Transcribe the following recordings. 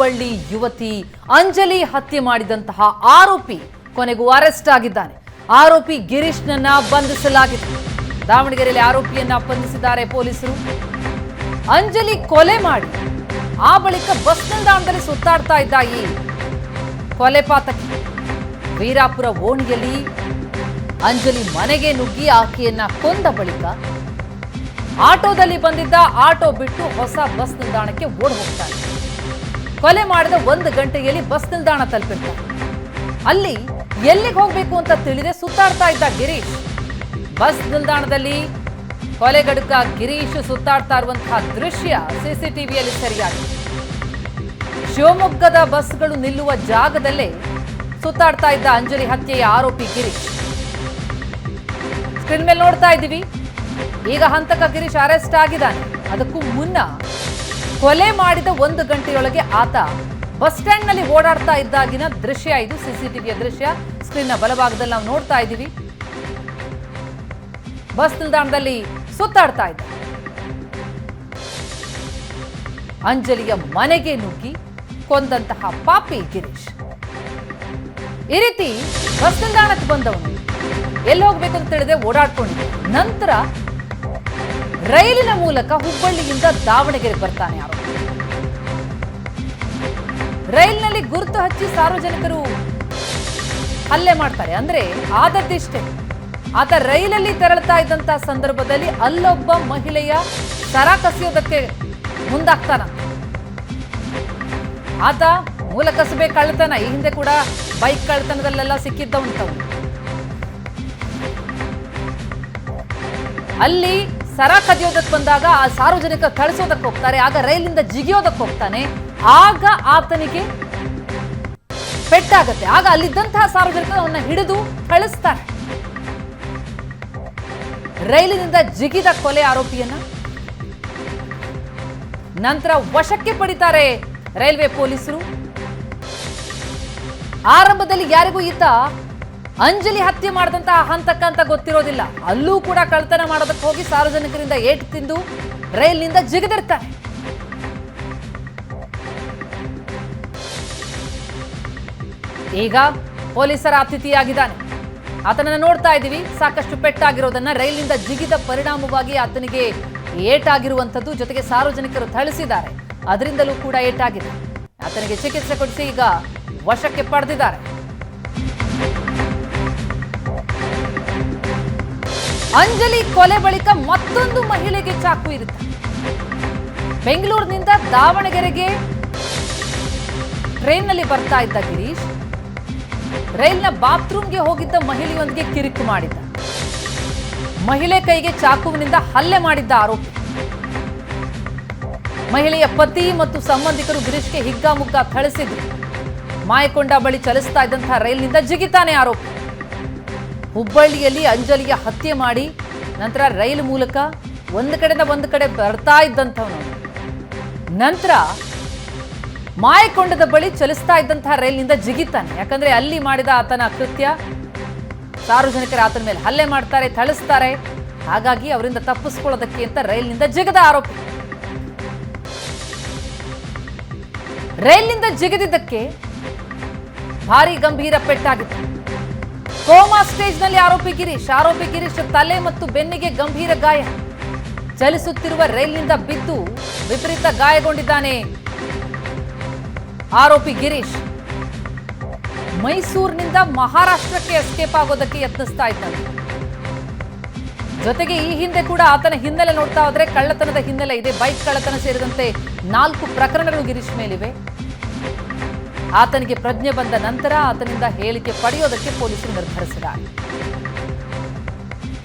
ಹುಬ್ಬಳ್ಳಿ ಯುವತಿ ಅಂಜಲಿ ಹತ್ಯೆ ಮಾಡಿದಂತಹ ಆರೋಪಿ ಕೊನೆಗೂ ಅರೆಸ್ಟ್ ಆಗಿದ್ದಾನೆ. ಆರೋಪಿ ಗಿರೀಶ್ನನ್ನ ಬಂಧಿಸಲಾಗಿದೆ. ದಾವಣಗೆರೆಯಲ್ಲಿ ಆರೋಪಿಯನ್ನ ಬಂಧಿಸಿದ್ದಾರೆ ಪೊಲೀಸರು. ಅಂಜಲಿ ಕೊಲೆ ಮಾಡಿ ಆ ಬಳಿಕ ಬಸ್ ನಿಲ್ದಾಣದಲ್ಲಿ ಸುತ್ತಾಡ್ತಾ ಇದ್ದ ಈ ಕೊಲೆ ಪಾತಕಿ ವೀರಾಪುರ ಓಣಿಯಲ್ಲಿ ಅಂಜಲಿ ಮನೆಗೆ ನುಗ್ಗಿ ಆಕೆಯನ್ನ ಕೊಂದ ಬಳಿಕ ಆಟೋದಲ್ಲಿ ಬಂದಿದ್ದ ಆಟೋ ಬಿಟ್ಟು ಹೊಸ ಬಸ್ ನಿಲ್ದಾಣಕ್ಕೆ ಓಡಿ ಹೋಗ್ತಾನೆ. ಕೊಲೆ ಮಾಡಿದ 1 ಗಂಟೆಯಲ್ಲಿ ಬಸ್ ನಿಲ್ದಾಣ ತಲುಪಿರ್ತಾನೆ. ಅಲ್ಲಿ ಎಲ್ಲಿಗೆ ಹೋಗ್ಬೇಕು ಅಂತ ತಿಳಿದೆ ಸುತ್ತಾಡ್ತಾ ಇದ್ದ ಗಿರೀಶ್. ಬಸ್ ನಿಲ್ದಾಣದಲ್ಲಿ ಕೊಲೆಗಡುಕ ಗಿರೀಶ್ ಸುತ್ತಾಡ್ತಾ ಇರುವಂತಹ ದೃಶ್ಯ ಸಿಸಿಟಿವಿಯಲ್ಲಿ ಸರಿಯಾಗಿದೆ. ಶಿವಮೊಗ್ಗದ ಬಸ್ಗಳು ನಿಲ್ಲುವ ಜಾಗದಲ್ಲೇ ಸುತ್ತಾಡ್ತಾ ಇದ್ದ ಅಂಜಲಿ ಹತ್ಯೆಯ ಆರೋಪಿ ಗಿರೀಶ್. ಸ್ಕ್ರೀನ್ ಮೇಲೆ ನೋಡ್ತಾ ಇದ್ದೀವಿ. ಈಗ ಹಂತಕ ಗಿರೀಶ್ ಅರೆಸ್ಟ್ ಆಗಿದ್ದಾನೆ. ಅದಕ್ಕೂ ಮುನ್ನ ಕೊಲೆ ಮಾಡಿದ 1 ಗಂಟೆಯೊಳಗೆ ಆತ ಬಸ್ ಸ್ಟ್ಯಾಂಡ್ ನಲ್ಲಿ ಓಡಾಡ್ತಾ ಇದ್ದಾಗಿನ ದೃಶ್ಯ ಇದು. ಸಿಸಿಟಿವಿಯ ದೃಶ್ಯ ಸ್ಕ್ರೀನ್ ನ ಬಲಭಾಗದಲ್ಲಿ ನಾವು ನೋಡ್ತಾ ಇದ್ದೀವಿ. ಬಸ್ ನಿಲ್ದಾಣದಲ್ಲಿ ಸುತ್ತಾಡ್ತಾ ಇದ್ದ ಅಂಜಲಿಯ ಮನೆಗೆ ನುಗ್ಗಿ ಕೊಂದಂತಹ ಪಾಪಿ ಗಿರೀಶ್. ಈ ರೀತಿ ಬಸ್ ನಿಲ್ದಾಣಕ್ಕೆ ಬಂದವನು ಎಲ್ಲಿ ಹೋಗ್ಬೇಕು ಅಂತ ತಿಳಿದೆ ಓಡಾಡ್ಕೊಂಡಿದ್ದ. ನಂತರ ರೈಲಿನ ಮೂಲಕ ಹುಬ್ಬಳ್ಳಿಯಿಂದ ದಾವಣಗೆರೆ ಬರ್ತಾನೆ ಆರೋಪಿ. ರೈಲಿನಲ್ಲಿ ಗುರುತು ಹಚ್ಚಿ ಸಾರ್ವಜನಿಕರು ಹಲ್ಲೆ ಮಾಡ್ತಾರೆ. ಅಂದ್ರೆ ಆದದ್ದಿಷ್ಟೇ, ಆತ ರೈಲಲ್ಲಿ ತೆರಳುತ್ತಾ ಇದ್ದಂತಹ ಸಂದರ್ಭದಲ್ಲಿ ಅಲ್ಲೊಬ್ಬ ಮಹಿಳೆಯ ಸರ ಕಸಿಯೋದಕ್ಕೆ ಮುಂದಾಗ್ತಾನ. ಆತ ಮೂಲ ಕಸಬೆ ಕಳ್ಳತನ, ಈ ಹಿಂದೆ ಕೂಡ ಬೈಕ್ ಕಳ್ಳತನದಲ್ಲೆಲ್ಲ ಸಿಕ್ಕಿದ್ದವಂತವನು. ಅಲ್ಲಿ ಸರ ಕದಿಯೋದಕ್ಕೆ ಬಂದಾಗ ಆ ಸಾರ್ವಜನಿಕ ಕಳಿಸೋದಕ್ಕೆ ಹೋಗ್ತಾರೆ. ಆಗ ರೈಲಿಂದ ಜಿಗಿಯೋದಕ್ಕೆ ಹೋಗ್ತಾನೆ. ಆಗ ಆತನಿಗೆ ಪೆಟ್ಟಾಗತ್ತೆ. ಆಗ ಅಲ್ಲಿದ್ದಂತಹ ಸಾರ್ವಜನಿಕರು ಅವನ್ನ ಹಿಡಿದು ಕಳಿಸ್ತಾರೆ. ರೈಲಿನಿಂದ ಜಿಗಿದ ಕೊಲೆ ಆರೋಪಿಯನ್ನ ನಂತರ ವಶಕ್ಕೆ ಪಡಿತಾರೆ ರೈಲ್ವೆ ಪೊಲೀಸರು. ಆರಂಭದಲ್ಲಿ ಯಾರಿಗೂ ಈತ ಅಂಜಲಿ ಹತ್ಯೆ ಮಾಡಿದಂತಹ ಹಂತಕ ಅಂತ ಗೊತ್ತಿರೋದಿಲ್ಲ. ಅಲ್ಲೂ ಕೂಡ ಕಳ್ಳತನ ಮಾಡೋದಕ್ಕೆ ಹೋಗಿ ಸಾರ್ವಜನಿಕರಿಂದ ಏಟು ತಿಂದು ರೈಲ್ನಿಂದ ಜಿಗಿದಿರ್ತಾರೆ. ಈಗ ಪೊಲೀಸರ ಅತಿಥಿಯಾಗಿದ್ದಾನೆ. ಆತನನ್ನ ನೋಡ್ತಾ ಇದ್ದೀವಿ. ಸಾಕಷ್ಟು ಪೆಟ್ಟಾಗಿರೋದನ್ನ, ರೈಲಿನಿಂದ ಜಿಗಿದ ಪರಿಣಾಮವಾಗಿ ಆತನಿಗೆ ಏಟಾಗಿರುವಂಥದ್ದು, ಜೊತೆಗೆ ಸಾರ್ವಜನಿಕರು ಥಳಿಸಿದ್ದಾರೆ. ಅದರಿಂದಲೂ ಕೂಡ ಏಟಾಗಿದೆ. ಆತನಿಗೆ ಚಿಕಿತ್ಸೆ ಕೊಡಿಸಿ ಈಗ ವಶಕ್ಕೆ ಪಡೆದಿದ್ದಾರೆ. ಅಂಜಲಿ ಕೊಲೆ ಬಳಿಕ ಮತ್ತೊಂದು ಮಹಿಳೆಗೆ ಚಾಕು ಇರುತ್ತೆ. ಬೆಂಗಳೂರಿನಿಂದ ದಾವಣಗೆರೆಗೆ ಟ್ರೈನ್ನಲ್ಲಿ ಬರ್ತಾ ಇದ್ದ ಗಿರೀಶ್ ರೈಲ್ನ ಬಾತ್ರೂಮ್ಗೆ ಹೋಗಿದ್ದ ಮಹಿಳೆಯೊಂದಿಗೆ ಕಿರಿಕು ಮಾಡಿದ್ದ. ಮಹಿಳೆ ಕೈಗೆ ಚಾಕುವಿನಿಂದ ಹಲ್ಲೆ ಮಾಡಿದ್ದ ಆರೋಪಿ. ಮಹಿಳೆಯ ಪತಿ ಮತ್ತು ಸಂಬಂಧಿಕರು ಗಿರೀಶ್ಗೆ ಹಿಗ್ಗಾಮುಗ್ಗ ಥಳಿಸಿದ್ರು. ಮಾಯಕೊಂಡ ಬಳಿ ಚಲಿಸ್ತಾ ಇದ್ದಂತಹ ರೈಲ್ನಿಂದ ಜಿಗಿತಾನೆ ಆರೋಪಿ. ಹುಬ್ಬಳ್ಳಿಯಲ್ಲಿ ಅಂಜಲಿಯ ಹತ್ಯೆ ಮಾಡಿ ನಂತರ ರೈಲು ಮೂಲಕ ಒಂದು ಕಡೆಯಿಂದ ಒಂದು ಕಡೆ ಬರ್ತಾ ಇದ್ದಂಥವನು. ನಂತರ ಮಾಯಕೊಂಡದ ಬಳಿ ಚಲಿಸ್ತಾ ಇದ್ದಂತಹ ರೈಲಿನಿಂದ ಜಿಗಿತಾನೆ. ಯಾಕಂದ್ರೆ ಅಲ್ಲಿ ಮಾಡಿದ ಆತನ ಕೃತ್ಯ ಸಾರ್ವಜನಿಕರು ಆತನ ಮೇಲೆ ಹಲ್ಲೆ ಮಾಡ್ತಾರೆ, ಥಳಿಸ್ತಾರೆ. ಹಾಗಾಗಿ ಅವರಿಂದ ತಪ್ಪಿಸ್ಕೊಳ್ಳೋದಕ್ಕೆ ಅಂತ ರೈಲಿನಿಂದ ಜಿಗಿದ ಆರೋಪಿ. ರೈಲಿನಿಂದ ಜಿಗಿದಿದ್ದಕ್ಕೆ ಭಾರಿ ಗಂಭೀರ ಪೆಟ್ಟಾಗಿತ್ತು. ಕೋಮಾ ಸ್ಟೇಜ್ನಲ್ಲಿ ಆರೋಪಿ ಗಿರೀಶ್ ತಲೆ ಮತ್ತು ಬೆನ್ನಿಗೆ ಗಂಭೀರ ಗಾಯ. ಚಲಿಸುತ್ತಿರುವ ರೈಲಿನಿಂದ ಬಿದ್ದು ವಿಪರೀತ ಗಾಯಗೊಂಡಿದ್ದಾನೆ ಆರೋಪಿ ಗಿರೀಶ್. ಮೈಸೂರಿನಿಂದ ಮಹಾರಾಷ್ಟ್ರಕ್ಕೆ ಎಸ್ಕೇಪ್ ಆಗೋದಕ್ಕೆ ಯತ್ನಿಸ್ತಾ ಇದ್ದಾನೆ. ಜೊತೆಗೆ ಈ ಹಿಂದೆ ಕೂಡ ಆತನ ಹಿನ್ನೆಲೆ ನೋಡ್ತಾ ಹೋದ್ರೆ ಕಳ್ಳತನದ ಹಿನ್ನೆಲೆ ಇದೆ. ಬೈಕ್ ಕಳ್ಳತನ ಸೇರಿದಂತೆ 4 ಪ್ರಕರಣಗಳು ಗಿರೀಶ್ ಮೇಲಿವೆ. ಆತನಿಗೆ ಪ್ರಜ್ಞೆ ಬಂದ ನಂತರ ಆತನಿಂದ ಹೇಳಿಕೆ ಪಡೆಯೋದಕ್ಕೆ ಪೊಲೀಸರು ನಿರ್ಧರಿಸಿದ್ದಾರೆ.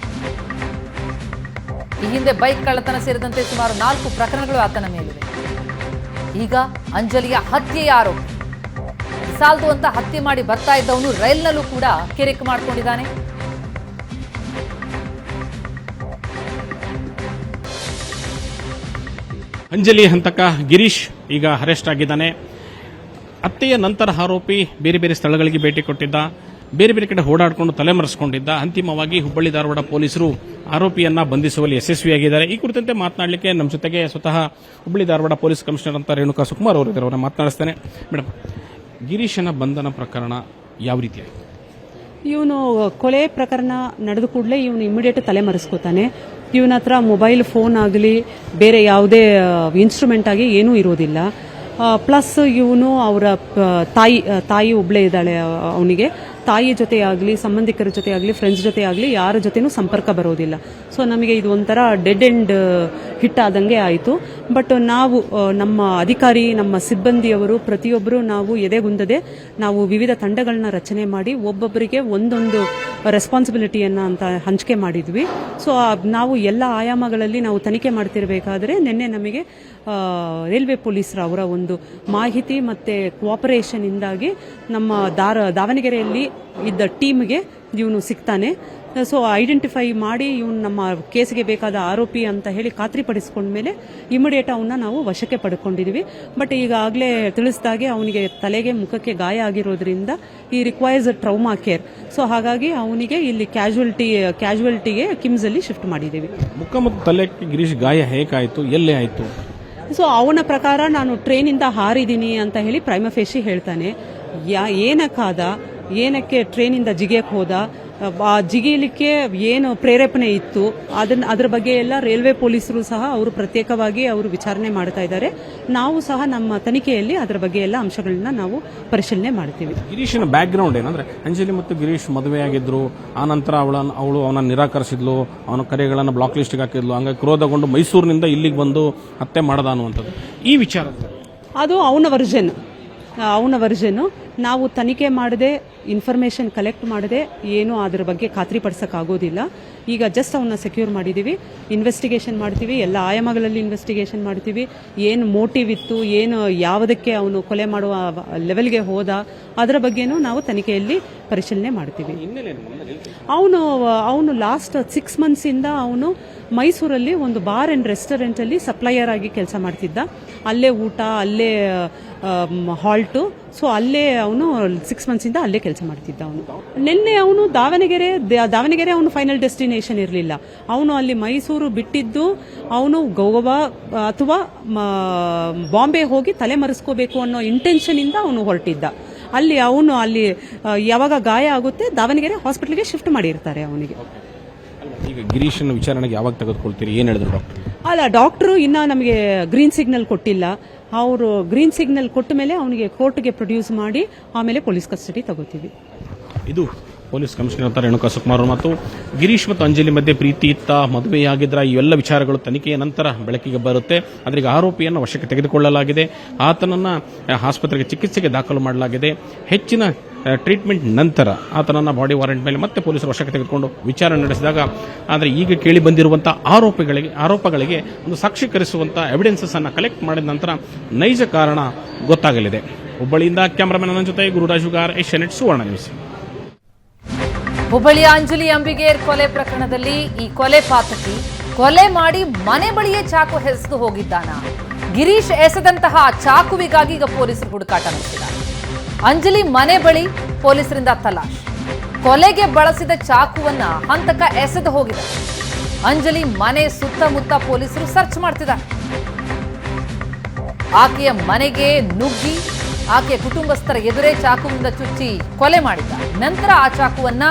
ಈ ಹಿಂದೆ ಬೈಕ್ ಕಳ್ಳತನ ಸೇರಿದಂತೆ ಸುಮಾರು 4 ಪ್ರಕರಣಗಳು ಆತನ ಮೇಲಿವೆ. ಈಗ ಅಂಜಲಿಯ ಹತ್ಯೆಯ ಆರೋಪಿ. ಸಾಲದು ಅಂತ ಹತ್ಯೆ ಮಾಡಿ ಬರ್ತಾ ಇದ್ದವನು ರೈಲ್ನಲ್ಲೂ ಕೂಡ ಕಿರಿಕು ಮಾಡಿಕೊಂಡಿದ್ದಾನೆ. ಅಂಜಲಿ ಹಂತಕ ಗಿರೀಶ್ ಈಗ ಅರೆಸ್ಟ್ ಆಗಿದ್ದಾನೆ. ಹತ್ಯೆಯ ನಂತರ ಆರೋಪಿ ಬೇರೆ ಬೇರೆ ಸ್ಥಳಗಳಿಗೆ ಭೇಟಿ ಕೊಟ್ಟಿದ್ದ. ಬೇರೆ ಬೇರೆ ಕಡೆ ಓಡಾಡಿಕೊಂಡು ತಲೆಮರೆಸಿಕೊಂಡಿದ್ದ. ಅಂತಿಮವಾಗಿ ಹುಬ್ಬಳ್ಳಿ ಧಾರವಾಡ ಪೊಲೀಸರು ಆರೋಪಿಯನ್ನ ಬಂಧಿಸುವಲ್ಲಿ ಯಶಸ್ವಿಯಾಗಿದ್ದಾರೆ. ಈ ಕುರಿತಂತೆ ಮಾತನಾಡಲಿಕ್ಕೆ ನಮ್ಮ ಜೊತೆಗೆ ಸ್ವತಃ ಹುಬ್ಬಳ್ಳಿ ಧಾರವಾಡ ಪೊಲೀಸ್ ಕಮಿಷನರ್ ಅಂತ ರೇಣುಕಾ ಸುಕುಮಾರ್ ಅವರು ಇದ್ದಾರೆ. ಅವರನ್ನ ಮಾತನಾಡಿಸ್ತೇನೆ. ಮೇಡಮ್, ಗಿರೀಶನ ಬಂಧನ ಪ್ರಕರಣ ಯಾವ ರೀತಿಯಾಗಿದೆ? ಇವನು ಕೊಲೆ ಪ್ರಕರಣ ನಡೆದ ಕೂಡಲೇ ಇವನು ಇಮಿಡಿಯೇಟ್ ತಲೆಮರೆಸ್ಕೋತಾನೆ. ಇವನ ಹತ್ರ ಮೊಬೈಲ್ ಫೋನ್ ಆಗಲಿ ಬೇರೆ ಯಾವುದೇ ಇನ್ಸ್ಟ್ರೂಮೆಂಟ್ ಆಗಿ ಏನೂ ಇರೋದಿಲ್ಲ. ಪ್ಲಸ್ ಇವನು ಅವರ ತಾಯಿ ಒಬ್ಳೇ ಇದ್ದಾಳೆ. ಅವನಿಗೆ ತಾಯಿ ಜೊತೆ ಆಗಲಿ, ಸಂಬಂಧಿಕರ ಜೊತೆ ಆಗಲಿ, ಫ್ರೆಂಡ್ಸ್ ಜೊತೆ ಆಗಲಿ ಯಾರ ಜೊತೆನೂ ಸಂಪರ್ಕ ಬರೋದಿಲ್ಲ. ಸೊ ನಮಗೆ ಇದು ಒಂಥರ ಡೆಡ್ ಎಂಡ್ ಹಿಟ್ ಆದಂಗೆ ಆಯಿತು. ಬಟ್ ನಾವು ನಮ್ಮ ಅಧಿಕಾರಿ, ನಮ್ಮ ಸಿಬ್ಬಂದಿಯವರು ಪ್ರತಿಯೊಬ್ಬರು ನಾವು ಎದೆಗುಂದದೆ ನಾವು ವಿವಿಧ ತಂಡಗಳನ್ನ ರಚನೆ ಮಾಡಿ ಒಬ್ಬೊಬ್ಬರಿಗೆ ಒಂದೊಂದು ರೆಸ್ಪಾನ್ಸಿಬಿಲಿಟಿಯನ್ನು ಅಂತ ಹಂಚಿಕೆ ಮಾಡಿದ್ವಿ. ಸೊ ನಾವು ಎಲ್ಲ ಆಯಾಮಗಳಲ್ಲಿ ನಾವು ತನಿಖೆ ಮಾಡ್ತಿರ್ಬೇಕಾದ್ರೆ ನಿನ್ನೆ ನಮಗೆ ರೈಲ್ವೆ ಪೊಲೀಸರ ಅವರ ಒಂದು ಮಾಹಿತಿ ಮತ್ತು ಕೋಆಪರೇಷನ್ ಇಂದಾಗಿ ನಮ್ಮ ದಾವಣಗೆರೆಯಲ್ಲಿ ಇದ್ದ ಟೀಮ್ಗೆ ಇವನು ಸಿಗ್ತಾನೆ. ಸೊ ಐಡೆಂಟಿಫೈ ಮಾಡಿ ಇವನು ನಮ್ಮ ಕೇಸಿಗೆ ಬೇಕಾದ ಆರೋಪಿ ಅಂತ ಹೇಳಿ ಖಾತ್ರಿಪಡಿಸ್ಕೊಂಡ್ಮೇಲೆ ಇಮಿಡಿಯೇಟ್ ಅವನ್ನ ನಾವು ವಶಕ್ಕೆ ಪಡ್ಕೊಂಡಿದ್ವಿ. ಬಟ್ ಈಗಾಗಲೇ ತಿಳಿಸಿದಾಗೆ ಅವನಿಗೆ ತಲೆಗೆ ಮುಖಕ್ಕೆ ಗಾಯ ಆಗಿರೋದ್ರಿಂದ ಈ ರಿಕ್ವೈರ್ಸ್ ಟ್ರೌಮಾ ಕೇರ್. ಸೊ ಹಾಗಾಗಿ ಅವನಿಗೆ ಇಲ್ಲಿ ಕ್ಯಾಶುವಲ್ಟಿಗೆ ಕಿಮ್ಸ್ ಅಲ್ಲಿ ಶಿಫ್ಟ್ ಮಾಡಿದ್ದೀವಿ. ಮುಖ ಮತ್ತು ತಲೆಗೆ ಗಿರೀಶ್ ಗಾಯ ಹೇಗಾಯಿತು, ಎಲ್ಲೇ ಆಯಿತು? ಸೊ ಅವನ ಪ್ರಕಾರ ನಾನು ಟ್ರೈನಿಂದ ಹಾರಿದ್ದೀನಿ ಅಂತ ಹೇಳಿ ಪ್ರೈಮಫೇಶಿ ಹೇಳ್ತಾನೆ. ಏನಕ್ಕೆ ಟ್ರೈನಿಂದ ಜಿಗಿಯಕ್ಕೆ ಹೋದ, ಜಿಗಿಯಲಿಕ್ಕೆ ಏನು ಪ್ರೇರೇಪಣೆ ಇತ್ತು, ಅದರ ಬಗ್ಗೆ ಎಲ್ಲ ರೈಲ್ವೆ ಪೊಲೀಸರು ಸಹ ಅವರು ಪ್ರತ್ಯೇಕವಾಗಿ ಅವರು ವಿಚಾರಣೆ ಮಾಡ್ತಾ ಇದ್ದಾರೆ. ನಾವು ಸಹ ನಮ್ಮ ತನಿಖೆಯಲ್ಲಿ ಅದರ ಬಗ್ಗೆ ಎಲ್ಲ ಅಂಶಗಳನ್ನ ನಾವು ಪರಿಶೀಲನೆ ಮಾಡ್ತೀವಿ. ಗಿರೀಶನ ಬ್ಯಾಕ್ ಗ್ರೌಂಡ್ ಏನಂದ್ರೆ, ಅಂಜಲಿ ಮತ್ತು ಗಿರೀಶ್ ಮದುವೆಯಾಗಿದ್ರು, ಆನಂತರ ಅವಳು ಅವನ ನಿರಾಕರಿಸಿದ್ಲು, ಅವನ ಕರೆಗಳನ್ನು ಬ್ಲಾಕ್ ಲಿಸ್ಟ್ಗೆ ಹಾಕಿದ್ಲು. ಹಂಗಾಗಿ ಕ್ರೋಧಗೊಂಡು ಮೈಸೂರಿನಿಂದ ಇಲ್ಲಿಗೆ ಬಂದು ಹತ್ಯೆ ಮಾಡದ ಅನ್ನುವಂಥದ್ದು ಈ ವಿಚಾರ. ಅದು ಅವನ ವರ್ಜನ್. ನಾವು ತನಿಖೆ ಮಾಡದೆ, ಇನ್ಫಾರ್ಮೇಶನ್ ಕಲೆಕ್ಟ್ ಮಾಡದೆ ಏನು ಅದರ ಬಗ್ಗೆ ಖಾತ್ರಿಪಡಿಸೋಕ್ಕಾಗೋದಿಲ್ಲ. ಈಗ ಜಸ್ಟ್ ಅವನ್ನ ಸೆಕ್ಯೂರ್ ಮಾಡಿದ್ದೀವಿ, ಇನ್ವೆಸ್ಟಿಗೇಷನ್ ಮಾಡ್ತೀವಿ, ಎಲ್ಲ ಆಯಾಮಗಳಲ್ಲಿ ಇನ್ವೆಸ್ಟಿಗೇಷನ್ ಮಾಡ್ತೀವಿ. ಏನು ಮೋಟಿವ್ ಇತ್ತು, ಏನು ಯಾವುದಕ್ಕೆ ಅವನು ಕೊಲೆ ಮಾಡುವ ಲೆವೆಲ್ಗೆ ಹೋದ, ಅದರ ಬಗ್ಗೆನೂ ನಾವು ತನಿಖೆಯಲ್ಲಿ ಪರಿಶೀಲನೆ ಮಾಡ್ತೀವಿ. ಅವನು ಲಾಸ್ಟ್ 6 months ಇಂದ ಅವನು ಮೈಸೂರಲ್ಲಿ ಒಂದು ಬಾರ್ ಅಂಡ್ ರೆಸ್ಟೋರೆಂಟ್ ಅಲ್ಲಿ ಸಪ್ಲೈಯರ್ ಆಗಿ ಕೆಲಸ ಮಾಡ್ತಿದ್ದ. ಅಲ್ಲೇ ಊಟ, ಅಲ್ಲೇ ಹಾಲ್ಟು. ಸೊ ಅಲ್ಲೇ ಅವನು 6 months ಇಂದ ಅಲ್ಲೇ ಕೆಲಸ ಮಾಡ್ತಿದ್ದ. ನಿನ್ನೆ ಅವನು ದಾವಣಗೆರೆ ಅವನು ಫೈನಲ್ ಡೆಸ್ಟಿನೇಷನ್ ಇರಲಿಲ್ಲ. ಅವನು ಅಲ್ಲಿ ಮೈಸೂರು ಬಿಟ್ಟಿದ್ದು ಅವನು ಗೋವಾ ಅಥವಾ ಬಾಂಬೆ ಹೋಗಿ ತಲೆಮರೆಸ್ಕೋಬೇಕು ಅನ್ನೋ ಇಂಟೆನ್ಷನ್ ಇಂದ ಅವನು ಹೊರಟಿದ್ದ. ಅಲ್ಲಿ ಯಾವಾಗ ಗಾಯ ಆಗುತ್ತೆ ದಾವಣಗೆರೆ ಹಾಸ್ಪಿಟಲ್ಗೆ ಶಿಫ್ಟ್ ಮಾಡಿರ್ತಾರೆ ಅವನಿಗೆ. ಈಗ ಗಿರೀಶನ ವಿಚಾರಣೆಗೆ ಯಾವಾಗ ತೆಗೆದುಕೊಳ್ತೀರಿ, ಏನ್ ಹೇಳಿದ್ರು ಡಾಕ್ಟರ್? ಡಾಕ್ಟರು ಇನ್ನ ನಮಗೆ ಗ್ರೀನ್ ಸಿಗ್ನಲ್ ಕೊಟ್ಟಿಲ್ಲ. ಅವರು ಗ್ರೀನ್ ಸಿಗ್ನಲ್ ಕೊಟ್ಟ ಮೇಲೆ ಅವನಿಗೆ ಕೋರ್ಟ್ಗೆ ಪ್ರೊಡ್ಯೂಸ್ ಮಾಡಿ ಆಮೇಲೆ ಪೊಲೀಸ್ ಕಸ್ಟಡಿ ತಗೋತೀವಿ. ಇದು ಪೊಲೀಸ್ ಕಮಿಷನರ್ ಅಂತ ರೇಣುಕಾ ಸುಕುಮಾರ್ ಮತ್ತು ಗಿರೀಶ್ ಮತ್ತು ಅಂಜಲಿ ಮಧ್ಯೆ ಪ್ರೀತಿ ಇತ್ತ, ಮದುವೆಯಾಗಿದ್ರ, ಇವೆಲ್ಲ ವಿಚಾರಗಳು ತನಿಖೆಯ ನಂತರ ಬೆಳಕಿಗೆ ಬರುತ್ತೆ. ಆದರೆ ಈಗ ಆರೋಪಿಯನ್ನು ವಶಕ್ಕೆ ತೆಗೆದುಕೊಳ್ಳಲಾಗಿದೆ. ಆತನನ್ನ ಆಸ್ಪತ್ರೆಗೆ ಚಿಕಿತ್ಸೆಗೆ ದಾಖಲು ಮಾಡಲಾಗಿದೆ. ಹೆಚ್ಚಿನ ಟ್ರೀಟ್ಮೆಂಟ್ ನಂತರ ಆತನನ್ನ ಬಾಡಿ ವಾರೆಂಟ್ ಮೇಲೆ ಮತ್ತೆ ಪೊಲೀಸರು ವಶಕ್ಕೆ ತೆಗೆದುಕೊಂಡು ವಿಚಾರಣೆ ನಡೆಸಿದಾಗ, ಆದರೆ ಈಗ ಕೇಳಿ ಬಂದಿರುವಂತಹ ಆರೋಪಗಳಿಗೆ ಒಂದು ಸಾಕ್ಷೀಕರಿಸುವಂತಹ ಎವಿಡೆನ್ಸಸ್ ಅನ್ನು ಕಲೆಕ್ಟ್ ಮಾಡಿದ ನಂತರ ನೈಜ ಕಾರಣ ಗೊತ್ತಾಗಲಿದೆ. ಹುಬ್ಬಳ್ಳಿಯಿಂದ ಕ್ಯಾಮರಾಮನ್ ನನ್ನ ಜೊತೆ ಗುರುರಾಜ್ ಹುಗಾರ್, ಏಷ್ಯಾನೆಟ್ ಸುವರ್ಣ ನ್ಯೂಸ್. ಹುಬ್ಬಳ್ಳಿಯ ಅಂಜಲಿ ಅಂಬಿಗೇರ್ ಕೊಲೆ ಪ್ರಕರಣದಲ್ಲಿ ಈ ಕೊಲೆ ಪಾತಕಿ ಕೊಲೆ ಮಾಡಿ ಮನೆ ಬಳಿಯೇ ಚಾಕು ಎಸೆದು ಹೋಗಿದ್ದಾನ. ಗಿರೀಶ್ ಎಸೆದಂತಹ ಚಾಕುವಿಗಾಗಿ ಈಗ ಪೊಲೀಸರು ಹುಡುಕಾಟ ನಡೆಸಿದ್ದಾರೆ. ಅಂಜಲಿ ಮನೆ ಬಳಿ ಪೊಲೀಸರಿಂದ ತಲಾಶ್. ಕೊಲೆಗೆ ಬಳಸಿದ ಚಾಕುವನ್ನ ಹಂತಕ ಎಸೆದು ಹೋಗಿದೆ. ಅಂಜಲಿ ಮನೆ ಸುತ್ತಮುತ್ತ ಪೊಲೀಸರು ಸರ್ಚ್ ಮಾಡ್ತಿದ್ದಾರೆ. ಆಕೆಯ ಮನೆಗೆ ನುಗ್ಗಿ ಆಕೆಯ ಕುಟುಂಬಸ್ಥರ ಎದುರೇ ಚಾಕುವಿನಿಂದ ಚುಚ್ಚಿ ಕೊಲೆ ಮಾಡಿದ್ದ. ನಂತರ ಆ ಚಾಕುವನ್ನ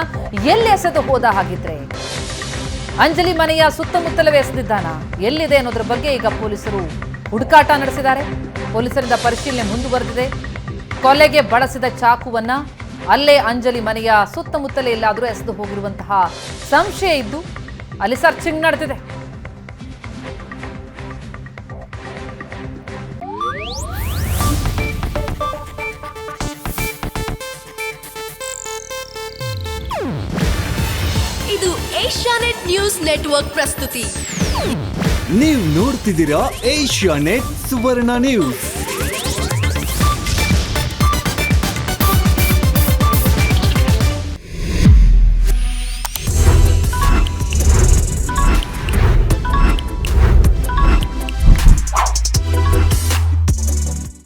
ಎಲ್ಲಿ ಎಸೆದು ಹೋದ ಹಾಗಿದ್ರೆ? ಅಂಜಲಿ ಮನೆಯ ಸುತ್ತಮುತ್ತಲವೇ ಎಸೆದಿದ್ದಾನ? ಎಲ್ಲಿದೆ ಅನ್ನೋದ್ರ ಬಗ್ಗೆ ಈಗ ಪೊಲೀಸರು ಹುಡುಕಾಟ ನಡೆಸಿದ್ದಾರೆ. ಪೊಲೀಸರಿಂದ ಪರಿಶೀಲನೆ ಮುಂದುವರೆದಿದೆ. ಕೊಲೆಗೆ ಬಳಸಿದ ಚಾಕುವನ್ನ ಅಲ್ಲೇ ಅಂಜಲಿ ಮನೆಯ ಸುತ್ತಮುತ್ತಲೇ ಎಲ್ಲಾದರೂ ಎಸೆದು ಹೋಗಿರುವಂತಹ ಸಂಶಯ ಇದ್ದು ಅಲ್ಲಿ ಸರ್ಚಿಂಗ್ ನಡೆದಿದೆ. ಇದು ಏಷ್ಯಾನೆಟ್ ನ್ಯೂಸ್ ನೆಟ್ವರ್ಕ್ ಪ್ರಸ್ತುತಿ. ನೀವು ನೋಡ್ತಿದ್ದೀರಾ ಏಷ್ಯಾನೆಟ್ ಸುವರ್ಣ ನ್ಯೂಸ್.